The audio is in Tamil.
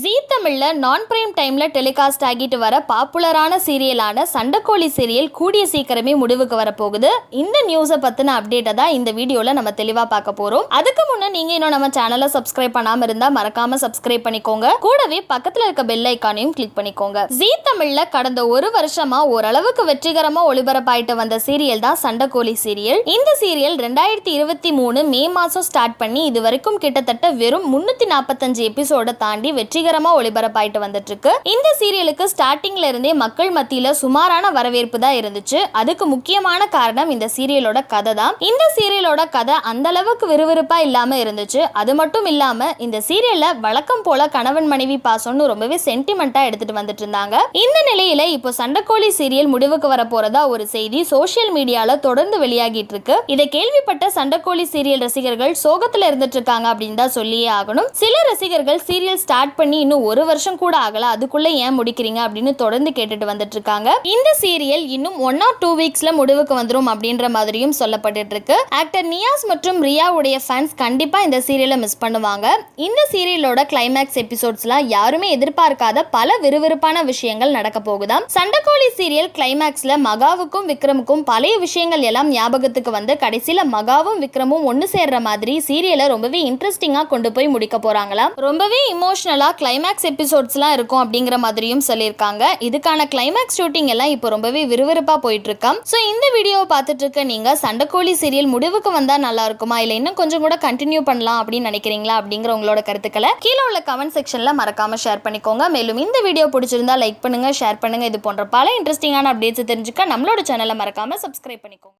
ஜீ தமிழ்ல நான் பிரைம் டைம்ல டெலிகாஸ்ட் ஆகிட்டு வர பாப்புலரான சீரியலான சண்டைக்கோழி சீரியல் கூடிய சீக்கிரமே முடிவுக்கு வரப்போகுது. இந்த நியூஸை பத்தின அப்டேட்டை தான் இந்த வீடியோல நம்ம தெளிவா பார்க்க போறோம். அதுக்கு முன்ன நீங்க இன்னும் நம்ம சேனலை சப்ஸ்கிரைப் பண்ணாம இருந்தா மறக்காம சப்ஸ்கிரைப் பண்ணிக்கோங்க. கூடவே பக்கத்துல இருக்க பெல் ஐக்கானையும் கிளிக் பண்ணிக்கோங்க. ஜீ தமிழ்ல கடந்த ஒரு வருஷமா ஓரளவுக்கு வெற்றிகரமா ஒளிபரப்பாயிட்டு வந்த சீரியல் தான் சண்டைக்கோழி சீரியல். இந்த சீரியல் 2023 மே மாசம் ஸ்டார்ட் பண்ணி இது வரைக்கும் கிட்டத்தட்ட வெறும் 345 எபிசோட தாண்டி வெற்றிகரமா ஒளிபரப்பாயிட்டு வந்துட்டு இருக்கு. இந்த சீரியலுக்கு ஸ்டார்டிங்ல இருந்தே மக்கள் மத்தியில சுமாரான வரவேற்பு தான் இருந்துச்சு. அதுக்கு முக்கியமான காரணம் இந்த சீரியலோட கதை தான். இந்த சீரியலோட கதை அந்த அளவுக்கு விறுவிறுப்பா இல்லாம இருந்துச்சு. அது மட்டும் இல்லாம இந்த சீரியல்ல வழக்கம் போல கணவன் மனைவி பாசம்னு ரொம்பவே சென்டிமெண்டா எடுத்துட்டு வந்துட்டு இருந்தாங்க. இந்த நிலையில இப்போ சண்டைக்கோழி சீரியல் முடிவுக்கு வர போறதா ஒரு செய்தி சோசியல் மீடியால தொடர்ந்து வெளியாகிட்டு இருக்கு. இதை கேள்விப்பட்ட சண்டைக்கோழி சீரியல் ரசிகர்கள் சோகத்துல இருந்துட்டு இருக்காங்க அப்படின்னு தான் சொல்லியே ஆகணும். சில ரசிகர்கள் சீரியல் ஸ்டார்ட் பண்ணி இன்னும் ஒரு வருஷம் கூட ஆகல, அதுக்குள்ள ஏன் முடிக்கிறீங்க அப்படின்னு தொடர்ந்து கேட்டுட்டு வந்துட்டு இருக்காங்க. இந்த சீரியல் இன்னும் 1 or 2 வீக்ஸ்ல முடிவுக்கு வந்துரும் அப்படின்ற மாதிரியும் சொல்லப்பட்டு இருக்கு. ஆக்டர் நியாஸ் மற்றும் ரியாவுடைய ஃபேன்ஸ் கண்டிப்பா இந்த சீரியலை மிஸ் பண்ணுவாங்க. இந்த சீரியலோட கிளைமேக்ஸ் எபிசோட்ஸ்லாம் யாருமே எதிர்பார்க்காத பல விறுவிறுப்பான விஷயங்கள் நடக்க போகுதாம். சண்டைக்கோழி சீரியல் கிளைமேக்ஸ்ல மகாவுக்கும் விக்ரமுக்கும் பழைய விஷயங்கள் எல்லாம் ஞாபகத்துக்கு வந்து கடைசியில மகாவும் விக்ரமும் ஒன்னு சேர்ற மாதிரி சீரியலை ரொம்பவே இன்ட்ரெஸ்டிங்கா கொண்டு போய் முடிக்க போறாங்களாம். ரொம்பவே இமோஷனலா கிளைமேக்ஸ் எபிசோட்ஸ்லாம் இருக்கும் அப்படிங்கிற மாதிரியும் சொல்லியிருக்காங்க. இதுக்கான கிளைமேக்ஸ் ஷூட்டிங் எல்லாம் இப்போ ரொம்பவே விறுவிறுப்பா போயிட்டு இருக்காம். ஸோ இந்த வீடியோவை பார்த்துட்டு இருக்க நீங்க சண்டைக்கோழி சீரியல் முடிவுக்கு வந்தா நல்லா இருக்குமா, இல்லை இன்னும் கொஞ்சம் கூட கண்டினியூ பண்ணலாம் அப்படின்னு நினைக்கிறீங்களா அப்படிங்கிற உங்களோட கருத்துக்களை கீழே உள்ள கமெண்ட் செக்ஷன்ல மறக்காம ஷேர் பண்ணிக்கோங்க. மேலும் இந்த வீடியோ பிடிச்சிருந்தா லைக் பண்ணுங்க, ஷேர் பண்ணுங்க. இது போன்ற பல இன்ட்ரெஸ்டிங்கான அப்டேட்ஸ் தெரிஞ்சுக்க நம்மளோட சேனலை மறக்காம சப்ஸ்கிரைப் பண்ணிக்கோங்க.